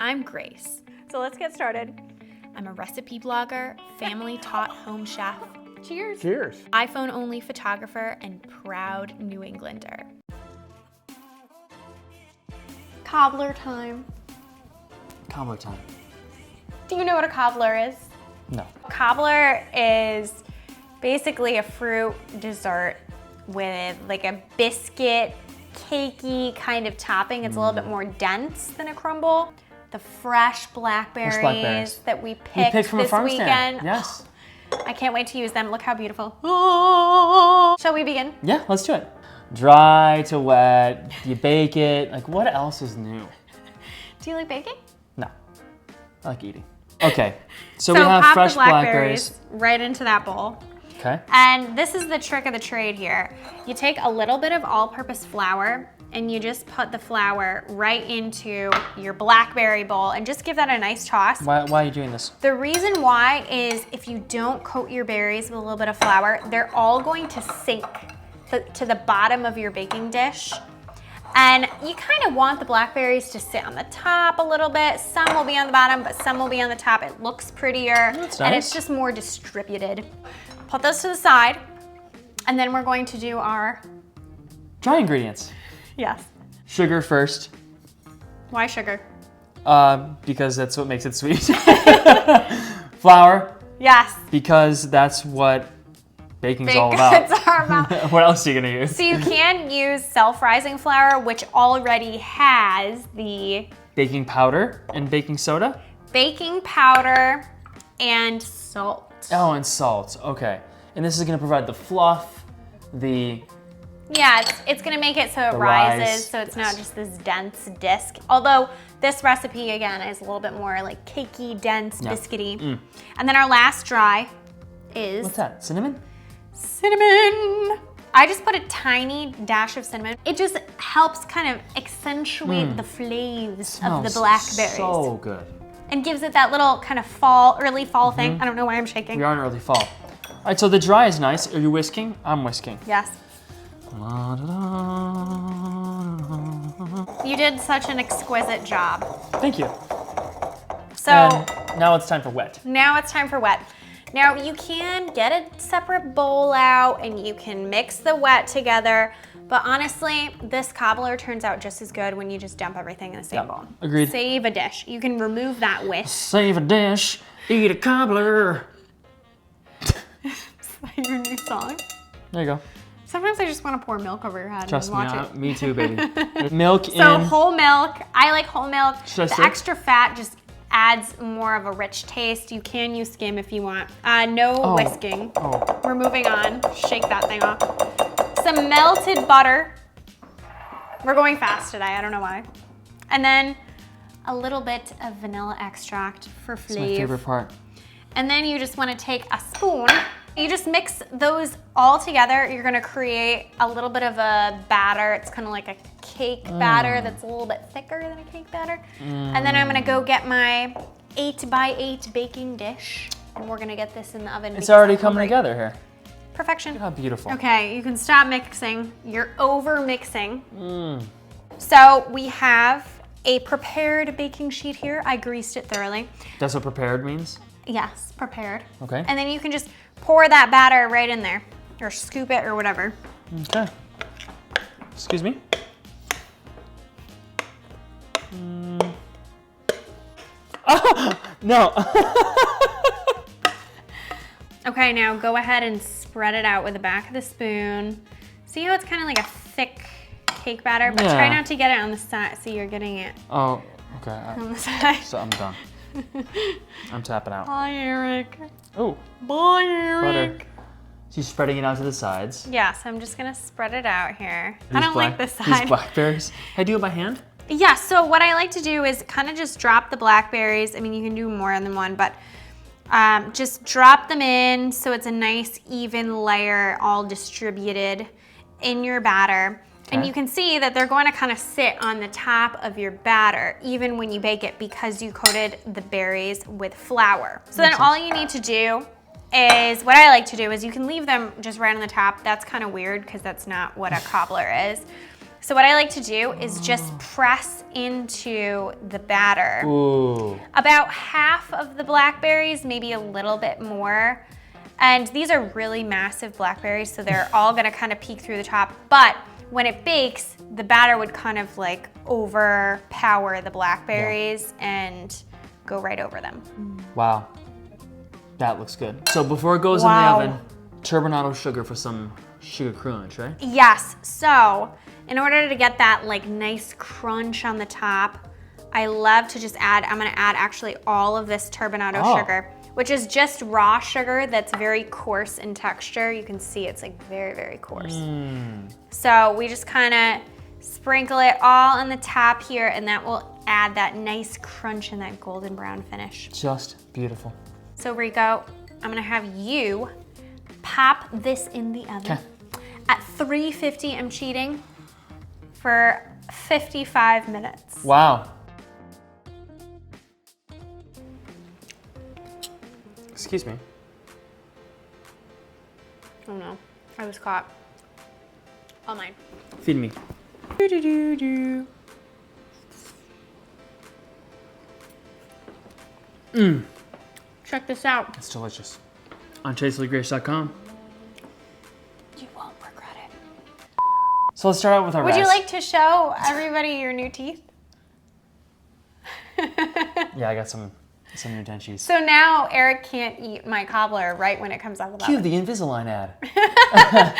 I'm Grace. So let's get started. I'm a recipe blogger, family-taught home chef, Cheers. Cheers. iPhone-only photographer, and proud New Englander. Cobbler time. Cobbler time. Do you know what a cobbler is? No. Cobbler is basically a fruit dessert with like a biscuit, cakey kind of topping. It's a little bit more dense than a crumble. The fresh blackberries that we picked from a this farm weekend. stand. Yes. I can't wait to use them. Look how beautiful. Shall we begin? Yeah, let's do it. Dry to wet, you bake it. Like, what else is new? Do you like baking? No, I like eating. Okay, so we So have pop fresh the blackberries right into that bowl. Okay. And this is the trick of the trade here. You take a little bit of all-purpose flour and you just put the flour right into your blackberry bowl and just give that a nice toss. Why are you doing this? The reason why is if you don't coat your berries with a little bit of flour, they're all going to sink to the bottom of your baking dish. And you kind of want the blackberries to sit on the top a little bit. Some will be on the bottom, but some will be on the top. It looks prettier. That's And nice. it's just more distributed. Put those to the side. And then we're going to do our, Dry ingredients. yes. Sugar first, Why sugar? because that's what makes it sweet. Flour, Yes. because that's what baking's all about. Goods are about. What else are you gonna use? So you can use self-rising flour, which already has the Baking powder and baking soda. baking powder and salt. Oh, and salt. Okay. And this is gonna provide the fluff, the Yeah, it's gonna make it so it The rises, rise. so it's not just this dense disc. Although this recipe, again, is a little bit more like cakey, dense, Yeah. biscuity. And then our last dry is what's that? Cinnamon? cinnamon. I just put a tiny dash of cinnamon. It just helps kind of accentuate the flavors of the Smells blackberries. So good. And gives it that little kind of fall, early fall thing. I don't know why I'm shaking. We are in early fall. All right, so the dry is nice. Are you whisking? I'm whisking. Yes. You did such an exquisite job. Thank you. So And now it's time for wet. now it's time for wet. Now you can get a separate bowl out and you can mix the wet together, but honestly, this cobbler turns out just as good when you just dump everything in the same bowl. Agreed. Save a dish. You can remove that whisk. Save a dish, eat a cobbler. Is that your new song? There you go. Sometimes I just want to pour milk over your head Trust and me, watch it. me too, baby. Milk So in. whole milk, I like whole milk. Should I The stir? extra fat just adds more of a rich taste. You can use skim if you want. No whisking. Oh, We're moving on. Shake that thing off. Some melted butter. We're going fast today, I don't know why. And then a little bit of vanilla extract for it's my flavor. favorite part. And then you just want to take a spoon. You just mix those all together. You're gonna create a little bit of a batter. It's kind of like a cake batter that's a little bit thicker than a cake batter. And then I'm gonna go get my 8x8 baking dish. And we're gonna get this in the oven. It's because already I'm coming hungry. together here. Perfection. How beautiful. Okay, you can stop mixing. You're over mixing. So we have a prepared baking sheet here. I greased it thoroughly. That's what prepared means? Yes, prepared. Okay. And then you can just pour that batter right in there or scoop it or whatever. Okay. Excuse me. Ah, no. Okay, now go ahead and spread it out with the back of the spoon. See how it's kind of like a thick cake batter, but try Yeah. not to get it on the side so you're getting it Oh, okay. on the side. So I'm done. I'm tapping out. Bye, Eric. Oh, Bye, Eric. butter. So you're spreading it out to the sides. Yes, I'm just gonna spread it out here. I These don't like this These side. blackberries. I do it by hand. Yeah, so what I like to do is kind of just drop the blackberries. I mean, you can do more than one, but just drop them in so it's a nice even layer all distributed in your batter. And Okay. you can see that they're going to kind of sit on the top of your batter even when you bake it because you coated the berries with flour. So then all you need to do is, what I like to do is you can leave them just right on the top. That's kind of weird because that's not what a cobbler is. So what I like to do is just press into the batter. Ooh. About half of the blackberries, maybe a little bit more. And these are really massive blackberries, so they're all gonna kind of peek through the top. But when it bakes, the batter would kind of like overpower the blackberries and go right over them. Wow. That looks good. So before it goes Wow. in the oven, turbinado sugar for some sugar crunch, right? Yes, so in order to get that like nice crunch on the top, I love to just add, I'm gonna add actually all of this turbinado sugar, which is just raw sugar that's very coarse in texture. You can see it's like very, very coarse. So we just kind of sprinkle it all on the top here, and that will add that nice crunch and that golden brown finish. Just beautiful. So Rico, I'm gonna have you pop this in the oven. Okay. At 350, I'm cheating, for 55 minutes. Wow. Excuse me. Oh no, I was caught. All mine. Feed me. Check this out. It's delicious. On tastefullygrace.com. You won't regret it. So let's start out with our Would you rest. like to show everybody your new teeth? Yeah, I got some new tenchies. So now Eric can't eat my cobbler right when it comes out of the Cue oven. the Invisalign ad.